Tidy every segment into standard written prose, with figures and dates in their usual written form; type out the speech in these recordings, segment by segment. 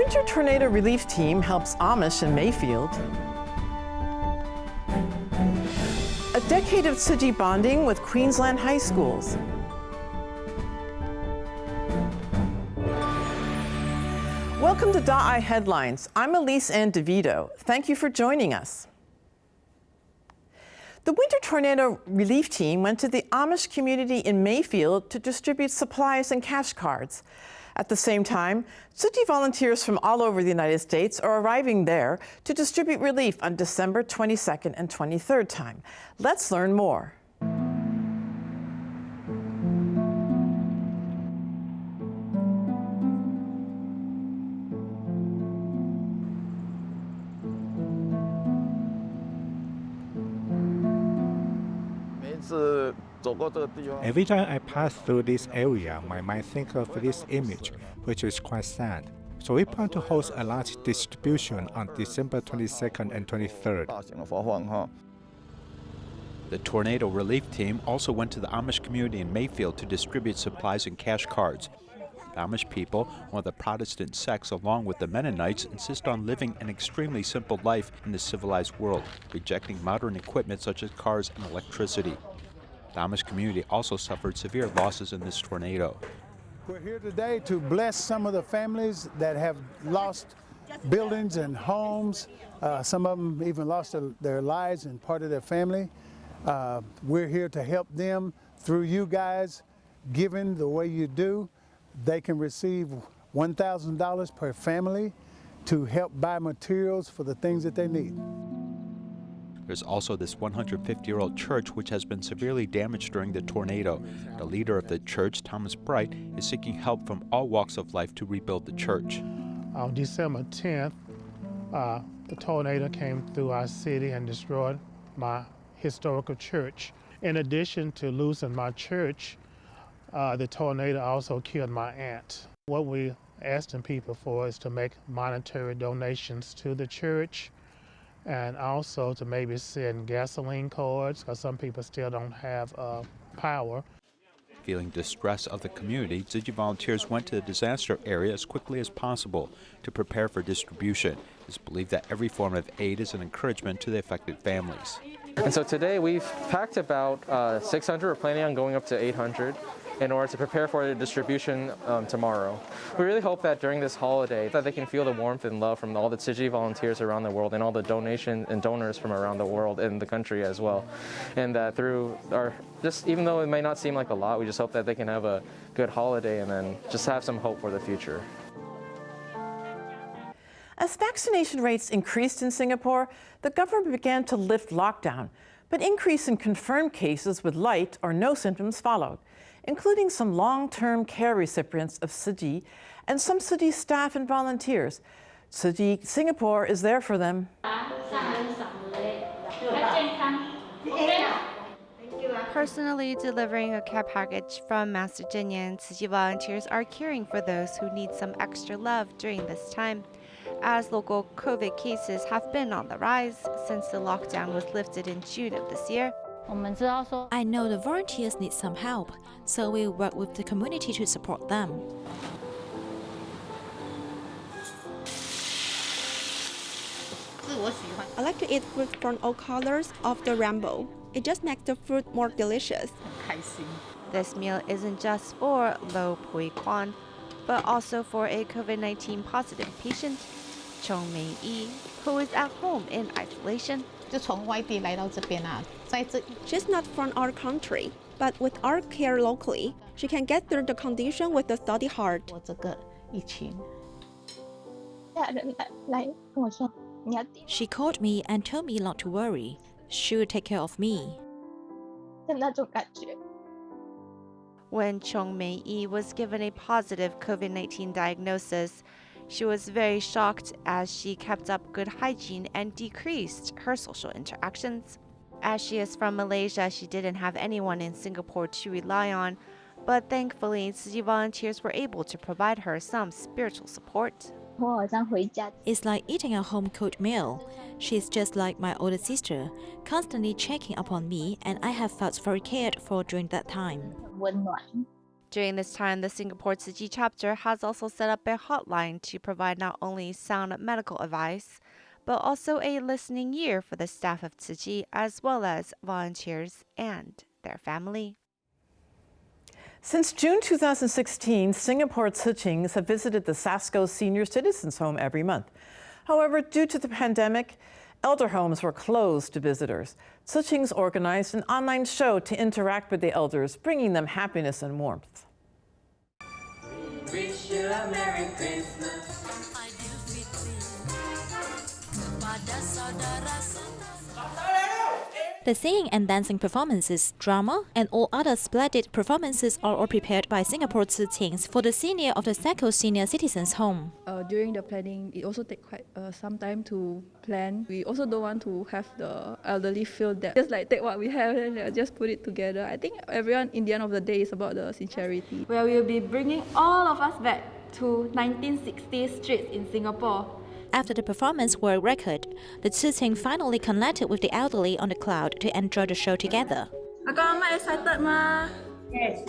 Winter Tornado Relief Team helps Amish in Mayfield. A decade of Tzu Chi bonding with Queensland high schools. Welcome to .I Headlines. I'm Elise Ann DeVito. Thank you for joining us. The Winter Tornado Relief Team went to the Amish community in Mayfield to distribute supplies and cash cards. At the same time, Tzu Chi volunteers from all over the United States are arriving there to distribute relief on December 22nd and 23rd time. Let's learn more. Every time I pass through this area, my mind thinks of this image, which is quite sad. So we plan to host a large distribution on December 22nd and 23rd. The Tornado Relief Team also went to the Amish community in Mayfield to distribute supplies and cash cards. The Amish people, one of the Protestant sects along with the Mennonites, insist on living an extremely simple life in the civilized world, rejecting modern equipment such as cars and electricity. The Amish community also suffered severe losses in this tornado. We're here today to bless some of the families that have lost buildings and homes. Some of them even lost their lives and part of their family. We're here to help them through you guys. Giving the way you do, they can receive $1,000 per family to help buy materials for the things that they need. There's also this 150-year-old church which has been severely damaged during the tornado. The leader of the church, Thomas Bright, is seeking help from all walks of life to rebuild the church. On December 10th, the tornado came through our city and destroyed my historical church. In addition to losing my church, the tornado also killed my aunt. What we're asking people for is to make monetary donations to the church, and also to maybe send gasoline cards, because some people still don't have power. Feeling distress of the community, Tzu Chi volunteers went to the disaster area as quickly as possible to prepare for distribution. It's believed that every form of aid is an encouragement to the affected families. And so today we've packed about 600. We're planning on going up to 800 in order to prepare for the distribution tomorrow. We really hope that during this holiday that they can feel the warmth and love from all the Tzu Chi volunteers around the world and all the donations and donors from around the world and the country as well. And that through our, just even though it may not seem like a lot, we just hope that they can have a good holiday and then just have some hope for the future. As vaccination rates increased in Singapore, the government began to lift lockdown, but increase in confirmed cases with light or no symptoms followed, including some long-term care recipients of Tzu Chi and some Tzu Chi staff and volunteers. Tzu Chi Singapore is there for them. Personally delivering a care package from Master Jinyan, Tzu Chi volunteers are caring for those who need some extra love during this time, as local COVID cases have been on the rise since the lockdown was lifted in June of this year. I know the volunteers need some help, so we work with the community to support them. I like to eat fruit from all colors of the rainbow. It just makes the fruit more delicious. This meal isn't just for Lo Pui Kwan, but also for a COVID-19 positive patient, Chong Mei Yi, who is at home in isolation. She's not from our country, but with our care locally, she can get through the condition with a steady heart. She called me and told me not to worry. She will take care of me. When Chong Mei Yi was given a positive COVID-19 diagnosis, she was very shocked as she kept up good hygiene and decreased her social interactions. As she is from Malaysia, she didn't have anyone in Singapore to rely on, but thankfully, Tzu Chi volunteers were able to provide her some spiritual support. It's like eating a home-cooked meal. She's just like my older sister, constantly checking up on me, and I have felt very cared for during that time. During this time, the Singapore Tzu Chi chapter has also set up a hotline to provide not only sound medical advice, but also a listening ear for the staff of Tzu Chi as well as volunteers and their family. Since June 2016, Singapore Tzu Chis have visited the Sasco Senior Citizens Home every month. However, due to the pandemic, elder homes were closed to visitors. Tzu Chis organized an online show to interact with the elders, bringing them happiness and warmth. Wish you a Merry Christmas. The singing and dancing performances, drama, and all other splendid performances are all prepared by Singapore Tzu Chis for the senior of the Sasco Senior Citizens Home. During the planning, it also takes quite some time to plan. We also don't want to have the elderly feel that just like take what we have and just put it together. I think everyone in the end of the day is about the sincerity. Where we will be bringing all of us back to 1960s streets in Singapore. After the performance world record, the Tzu Chis finally connected with the elderly on the cloud to enjoy the show together. Am I excited, ma? Yes.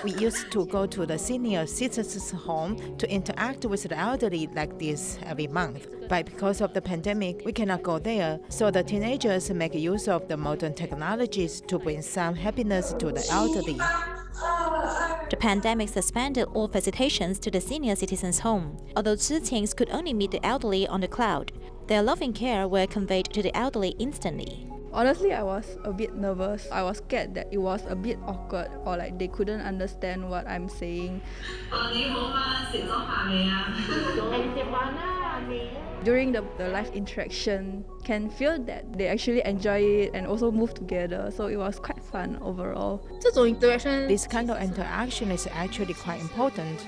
We used to go to the senior citizens' home to interact with the elderly like this every month. But because of the pandemic, we cannot go there, so the teenagers make use of the modern technologies to bring some happiness to the elderly. The pandemic suspended all visitations to the senior citizens' home. Although Tzu Chis could only meet the elderly on the cloud, their loving care were conveyed to the elderly instantly. Honestly, I was a bit nervous. I was scared that it was a bit awkward or like they couldn't understand what I'm saying. During the live interaction, can feel that they actually enjoy it and also move together. So it was quite fun overall. This kind of interaction is actually quite important,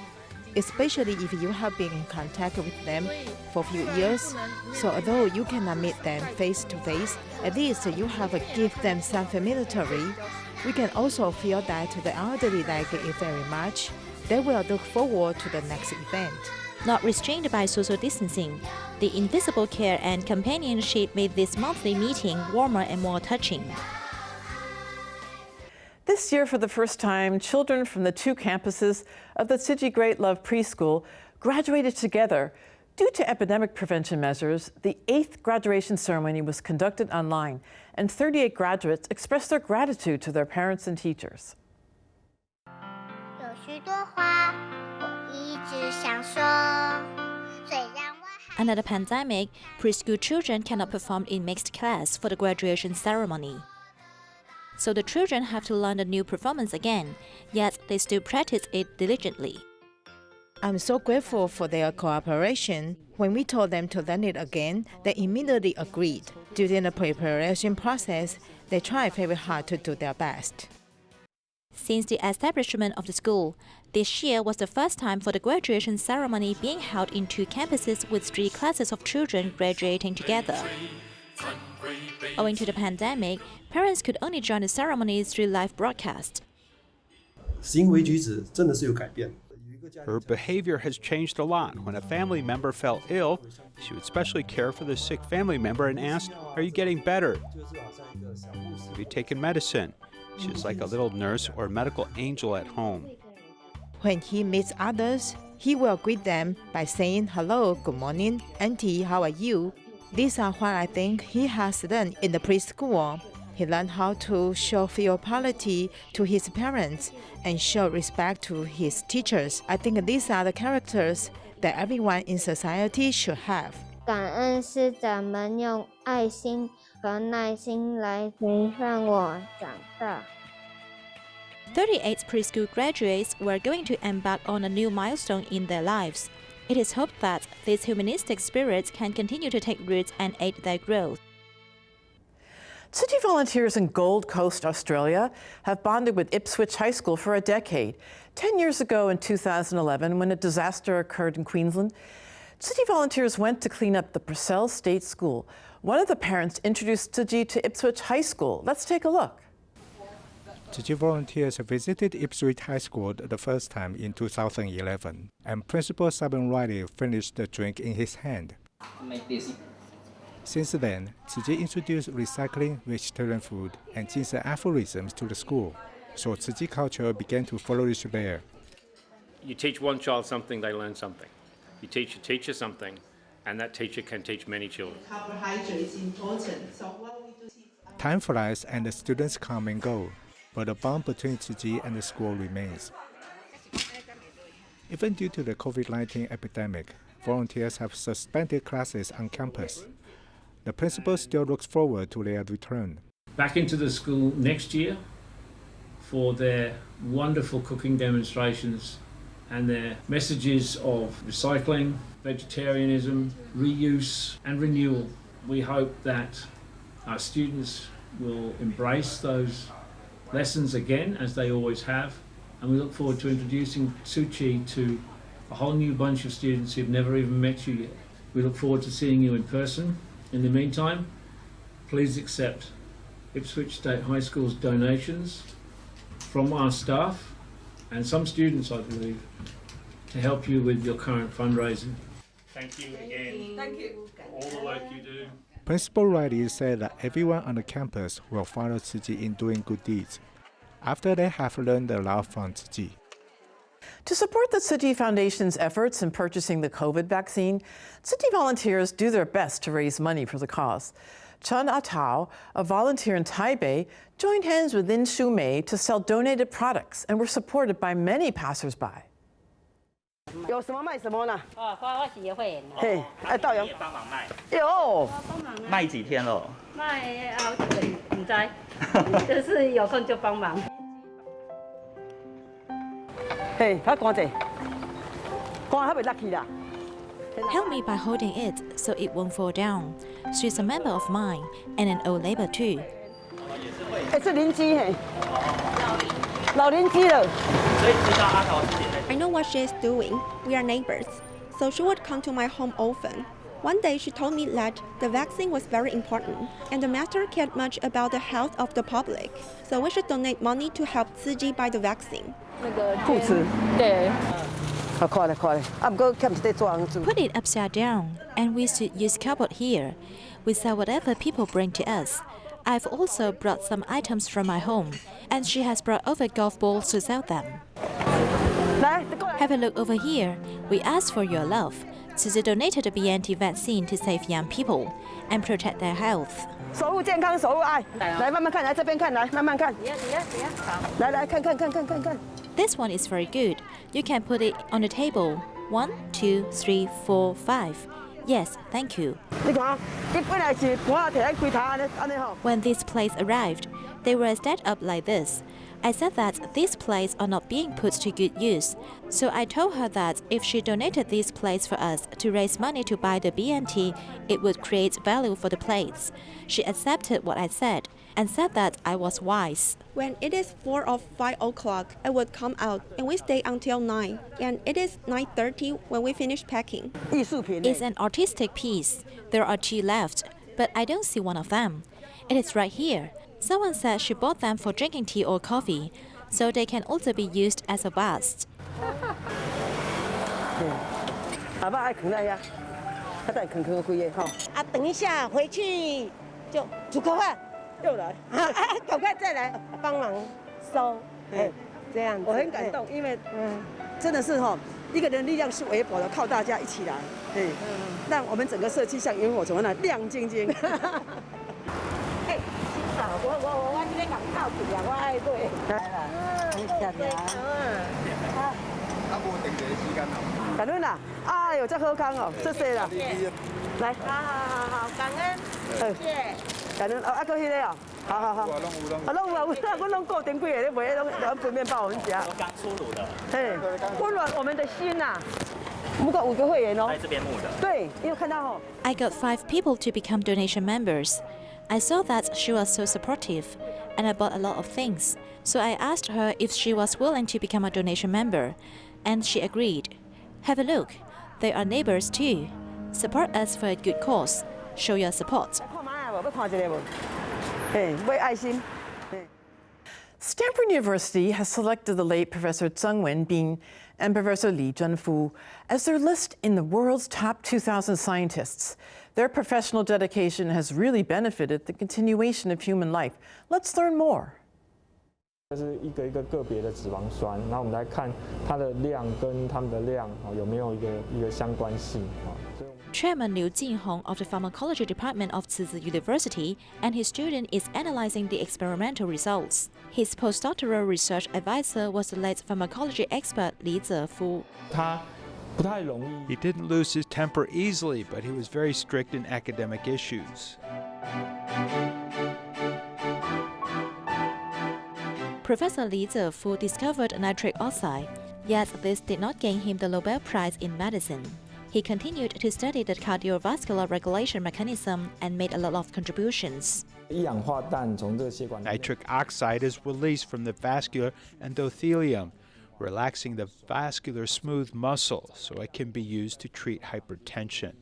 especially if you have been in contact with them for a few years. So although you cannot meet them face to face, at least you have give them some familiarity. We can also feel that the elderly like it very much. They will look forward to the next event. Not restrained by social distancing, the invisible care and companionship made this monthly meeting warmer and more touching. This year, for the first time, children from the two campuses of the Tzu Chi Great Love Preschool graduated together. Due to epidemic prevention measures, the 8th graduation ceremony was conducted online, and 38 graduates expressed their gratitude to their parents and teachers. Under the pandemic, preschool children cannot perform in mixed class for the graduation ceremony. So the children have to learn the new performance again, yet they still practice it diligently. I'm so grateful for their cooperation. When we told them to learn it again, they immediately agreed. During the preparation process, they tried very hard to do their best. Since the establishment of the school, this year was the first time for the graduation ceremony being held in two campuses with 3 classes of children graduating together. Owing to the pandemic, parents could only join the ceremonies through live broadcast. Her behavior has changed a lot. When a family member fell ill, she would especially care for the sick family member and asked, "Are you getting better? Have you taken medicine?" She was like a little nurse or medical angel at home. When he meets others, he will greet them by saying, "Hello, good morning, Auntie, how are you?" These are what I think he has learned in the preschool. He learned how to show filiality to his parents and show respect to his teachers. I think these are the characters that everyone in society should have. 感恩师长们用爱心和耐心来陪伴我长大。 38 preschool graduates were going to embark on a new milestone in their lives. It is hoped that these humanistic spirits can continue to take roots and aid their growth. Tzu Chi volunteers in Gold Coast, Australia, have bonded with Ipswich High School for a decade. 10 years ago in 2011, when a disaster occurred in Queensland, Tzu Chi volunteers went to clean up the Purcell State School. One of the parents introduced Tzu Chi to Ipswich High School. Let's take a look. Tzu Chi volunteers visited Ipswich High School the first time in 2011, and Principal Sabin Riley finished the drink in his hand. Since then, Tzu Chi introduced recycling, vegetarian food, and ginseng aphorisms to the school. so Tzu Chi culture began to flourish there. You teach one child something, they learn something. You teach a teacher something, and that teacher can teach many children. Carbohydrates important. So what we do. Time flies and the students come and go, but the bond between Tzu Chi and the school remains. Even due to the COVID-19 epidemic, volunteers have suspended classes on campus. The principal still looks forward to their return. Back into the school next year for their wonderful cooking demonstrations and their messages of recycling, vegetarianism, reuse and renewal. We hope that our students will embrace those lessons again, as they always have, and we look forward to introducing Tzu Chi to a whole new bunch of students who've never even met you yet. We look forward to seeing you in person. In the meantime, please accept Ipswich State High School's donations from our staff and some students, I believe, to help you with your current fundraising. Thank you again. Thank you for all the work you do. Principal Riley said that everyone on the campus will follow Tzu Chi in doing good deeds after they have learned a lot from Tzu Chi. To support the Tzu Chi Foundation's efforts in purchasing the COVID vaccine, Tzu Chi volunteers do their best to raise money for the cause. Chen Atao, a volunteer in Taipei, joined hands with Lin Shu Mei to sell donated products and were supported by many passersby. 有什么卖什么呢？我是会员。嘿，哎，导游帮忙卖。有。帮忙卖。卖几天了？卖不知，就是有空就帮忙。嘿，较赶者，赶还袂落去啦。 Help me by holding it so it won't fall down. She's a member of mine and an old neighbor too. 哎，是邻居嘿，老邻居了。所以知道阿桃是姐妹。 I know what she is doing. We are neighbors, so she would come to my home often. One day she told me that the vaccine was very important and the matter cared much about the health of the public, so we should donate money to help Tzu Chi buy the vaccine. 那个裤子，对。好，快了，快了。啊，不过欠一块纸红纸。 Put it upside down, and we should use cardboard here. We sell whatever people bring to us. I've also brought some items from my home, and she has brought over golf balls to sell them. Have a look over here. We ask for your love. Tzu Chi donated a BNT vaccine to save young people and protect their health. 守护健康，守护爱。来，慢慢看，来这边看，来慢慢看。来来看看看看看看。 This one is very good. You can put it on the table. 1, 2, 3, 4, 5. Yes, thank you. When these plates arrived, they were stacked up like this. I said that these plates are not being put to good use, so I told her that if she donated these plates for us to raise money to buy the BNT, it would create value for the plates. She accepted what I said and said that I was wise. When it is 4 or 5 o'clock, I would come out and we stay until 9. And it is 9:30 when we finish packing. It's an artistic piece. There are 2 left, but I don't see one of them. It is right here. Someone said she bought them for drinking tea or coffee, so they can also be used as a vase. 阿爸爱啃那呀，他带啃啃贵的哈。啊，等一下回去就煮口饭，又来，赶快再来帮忙收，哎，这样子。我很感动，因为真的是哈，一个人力量是微薄的，靠大家一起来，让我们整个社区像萤火虫那亮晶晶。哎，欣赏我今天讲靠谱呀，我爱对。谢谢。啊，无定这时间哦。感恩啦，哎呦，这好康哦，谢谢啦。来，好，感恩，谢谢。感恩哦，啊，搁迄个哦，好。啊，拢有啊，我拢固定几个咧卖，拢分面包我们吃。刚出炉的。嘿，温暖我们的心呐。不过5个会员哦。在这边募的。对，你有看到哦。I got 5 people to become donation members. I saw that she was so supportive, and I bought a lot of things. So I asked her if she was willing to become a donation member, and she agreed. Have a look. They are neighbors too. Support us for a good cause. Show your support. Stanford University has selected the late Professor Zheng Wenbin and Professor Li Zhenfu as their list in the world's top 2,000 scientists. Their professional dedication has really benefited the continuation of human life. Let's learn more. 这是一个个别的脂肪酸，然后我们来看它的量跟它们的量有没有一个相关性啊。 Chairman Liu Jinhong of the Pharmacology Department of Tzu Chi University and his student is analyzing the experimental results. His postdoctoral research advisor was the late pharmacology expert Li Zefu. He didn't lose his temper easily, but he was very strict in academic issues. Professor Li Zefu discovered nitric oxide, yet this did not gain him the Nobel Prize in medicine. He continued to study the cardiovascular regulation mechanism and made a lot of contributions. Nitric oxide is released from the vascular endothelium, relaxing the vascular smooth muscle so it can be used to treat hypertension.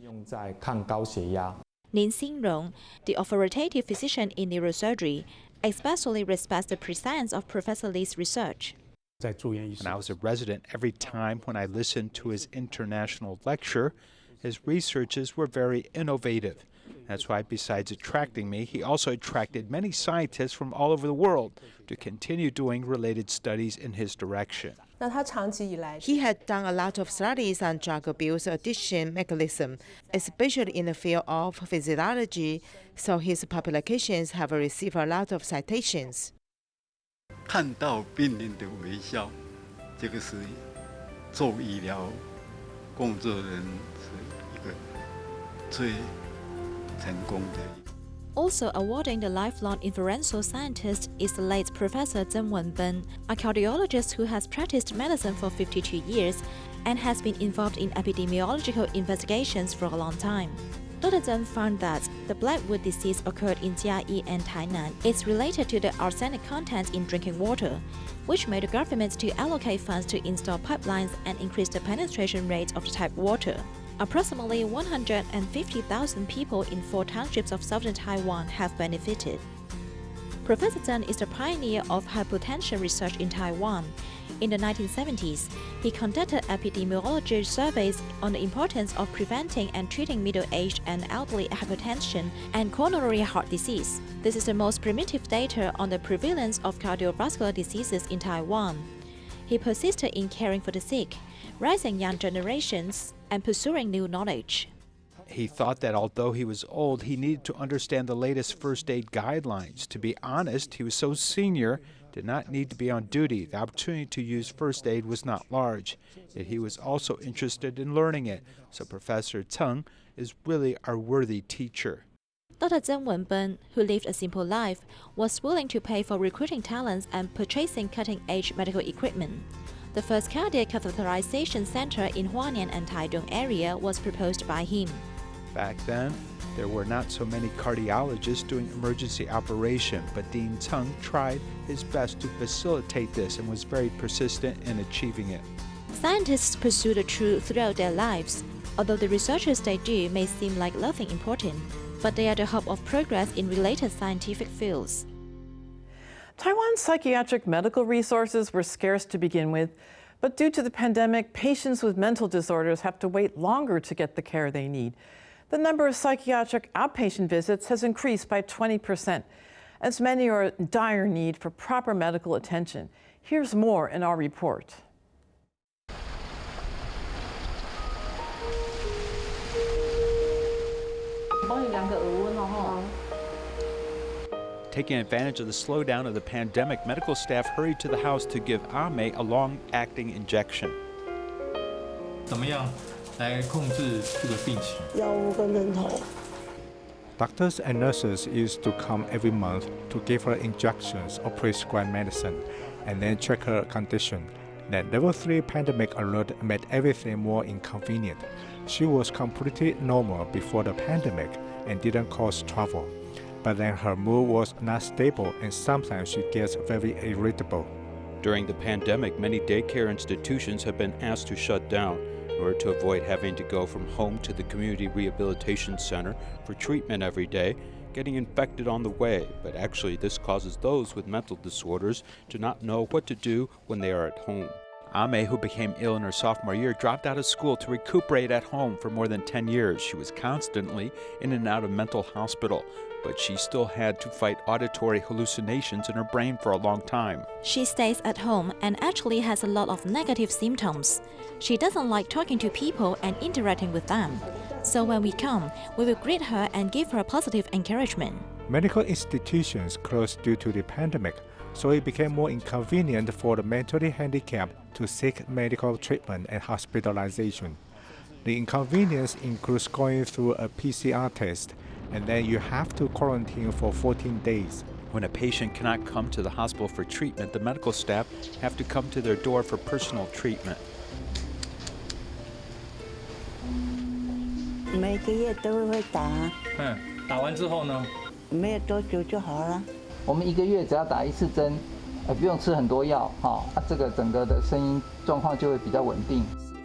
Lin Xinrong, the authoritative physician in neurosurgery, especially respects the prescience of Professor Li's research. When I was a resident, every time when I listened to his international lecture, his researches were very innovative. That's why, besides attracting me, he also attracted many scientists from all over the world to continue doing related studies in his direction. He had done a lot of studies on drug abuse addiction mechanism, especially in the field of physiology, so his publications have received a lot of citations. 看到病人的微笑，这个是做医疗工作人是一个最成功的。 Also awarding the lifelong influential scientist is the late Professor Zheng Wenben, a cardiologist who has practiced medicine for 52 years and has been involved in epidemiological investigations for a long time. Dr. Zheng found that the blackwood disease occurred in Jiayi and Tainan is related to the arsenic content in drinking water, which made the government to allocate funds to install pipelines and increase the penetration rate of the tap water. Approximately 150,000 people in 4 townships of southern Taiwan have benefited. Professor Zheng is the pioneer of hypotension research in Taiwan. In the 1970s, he conducted epidemiology surveys on the importance of preventing and treating middle-aged and elderly hypertension and coronary heart disease. This is the most primitive data on the prevalence of cardiovascular diseases in Taiwan. He persisted in caring for the sick, raising young generations, and pursuing new knowledge. He thought that although he was old, he needed to understand the latest first aid guidelines. To be honest, he was so senior, did not need to be on duty. The opportunity to use first aid was not large, yet he was also interested in learning it. So Professor Zheng is really our worthy teacher. Dr. Zheng Wenben, who lived a simple life, was willing to pay for recruiting talents and purchasing cutting-edge medical equipment. The first cardiac catheterization center in Hualien and Taitung area was proposed by him. Back then, there were not so many cardiologists doing emergency operation, but Dean Zheng tried his best to facilitate this and was very persistent in achieving it. Scientists pursue the truth throughout their lives. Although the researches they do may seem like nothing important, but they are the hub of progress in related scientific fields. Taiwan's psychiatric medical resources were scarce to begin with, but due to the pandemic, patients with mental disorders have to wait longer to get the care they need. The number of psychiatric outpatient visits has increased by 20%, as many are in dire need for proper medical attention. Here's more in our report. Taking advantage of the slowdown of the pandemic, medical staff hurried to the house to give Ame a long-acting injection. 怎么样来控制这个病情？药物跟针头。 Doctors and nurses used to come every month to give her injections or prescribe medicine, and then check her condition. That level 3 pandemic alert made everything more inconvenient. She was completely normal before the pandemic and didn't cause trouble. But then her mood was not stable and sometimes she gets very irritable. During the pandemic, many daycare institutions have been asked to shut down in order to avoid having to go from home to the community rehabilitation center for treatment every day, getting infected on the way. But actually, this causes those with mental disorders to not know what to do when they are at home. Ame, who became ill in her sophomore year, dropped out of school to recuperate at home for more than 10 years. She was constantly in and out of mental hospital, but she still had to fight auditory hallucinations in her brain for a long time. She stays at home and actually has a lot of negative symptoms. She doesn't like talking to people and interacting with them. So when we come, we will greet her and give her positive encouragement. Medical institutions closed due to the pandemic, so it became more inconvenient for the mentally handicapped to seek medical treatment and hospitalization. The inconvenience includes going through a PCR test, and then you have to quarantine for 14 days. When a patient cannot come to the hospital for treatment, the medical staff have to come to their door for personal treatment. 每个月都会打。打完之后呢？没有多久就好了。我们1个月只要打1次针，不用吃很多药，这个整个的声音状况就会比较稳定。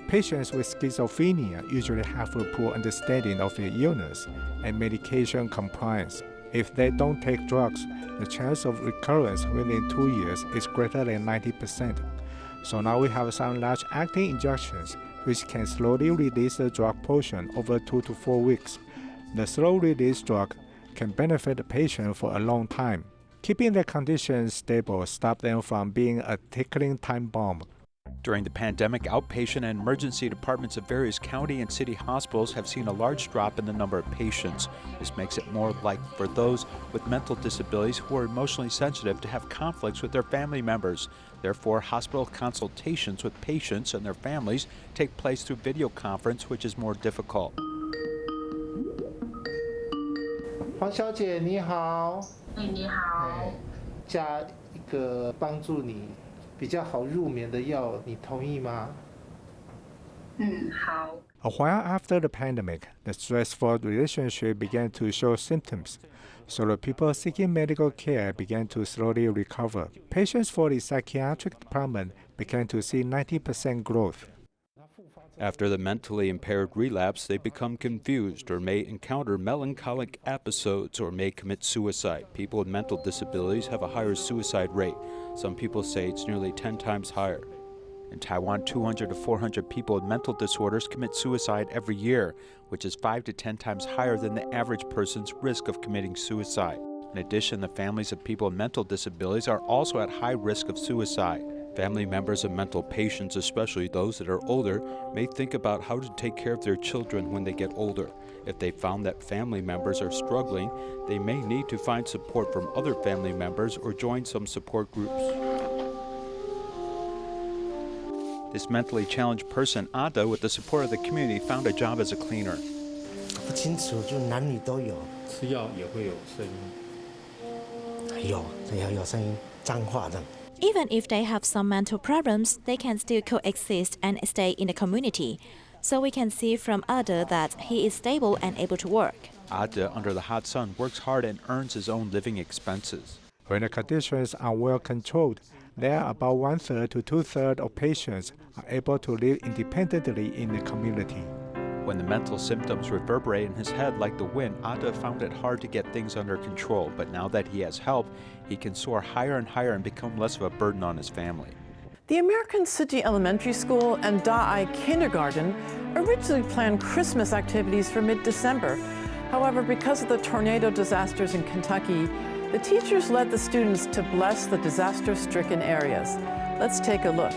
Patients with schizophrenia usually have a poor understanding of their illness and medication compliance. If they don't take drugs, the chance of recurrence within 2 years is greater than 90%. So now we have some large-acting injections which can slowly release the drug portion over 2 to 4 weeks. The slow-release drug can benefit the patient for a long time. Keeping their condition stable stops them from being a ticking time bomb. During the pandemic, outpatient and emergency departments of various county and city hospitals have seen a large drop in the number of patients. This makes it more likely for those with mental disabilities who are emotionally sensitive to have conflicts with their family members. Therefore, hospital consultations with patients and their families take place through video conference, which is more difficult. 黄小姐你好。你好。加一个帮助你比较好入眠的药，你同意吗？好。A while after the pandemic, the stressful relationship began to show symptoms, so the people seeking medical care began to slowly recover. Patients for the psychiatric department began to see 90% growth. After the mentally impaired relapse, they become confused or may encounter melancholic episodes or may commit suicide. People with mental disabilities have a higher suicide rate. Some people say it's nearly 10 times higher. In Taiwan, 200 to 400 people with mental disorders commit suicide every year, which is 5 to 10 times higher than the average person's risk of committing suicide. In addition, the families of people with mental disabilities are also at high risk of suicide. Family members of mental patients, especially those that are older, may think about how to take care of their children when they get older. If they found that family members are struggling, they may need to find support from other family members or join some support groups. This mentally challenged person, Ada, with the support of the community, found a job as a cleaner. 不清楚，就男女都有。吃药也会有声音。有声音，脏话的。 Even if they have some mental problems, they can still coexist and stay in the community. So we can see from Ada that he is stable and able to work. Ada, under the hot sun, works hard and earns his own living expenses. When the conditions are well controlled, there are about 1/3 to 2/3 of patients are able to live independently in the community. When the mental symptoms reverberate in his head like the wind, Ada found it hard to get things under control. But now that he has help, he can soar higher and higher and become less of a burden on his family. The American Tzu Chi Elementary School and Da-ai Kindergarten originally planned Christmas activities for mid-December. However, because of the tornado disasters in Kentucky, the teachers led the students to bless the disaster-stricken areas. Let's take a look.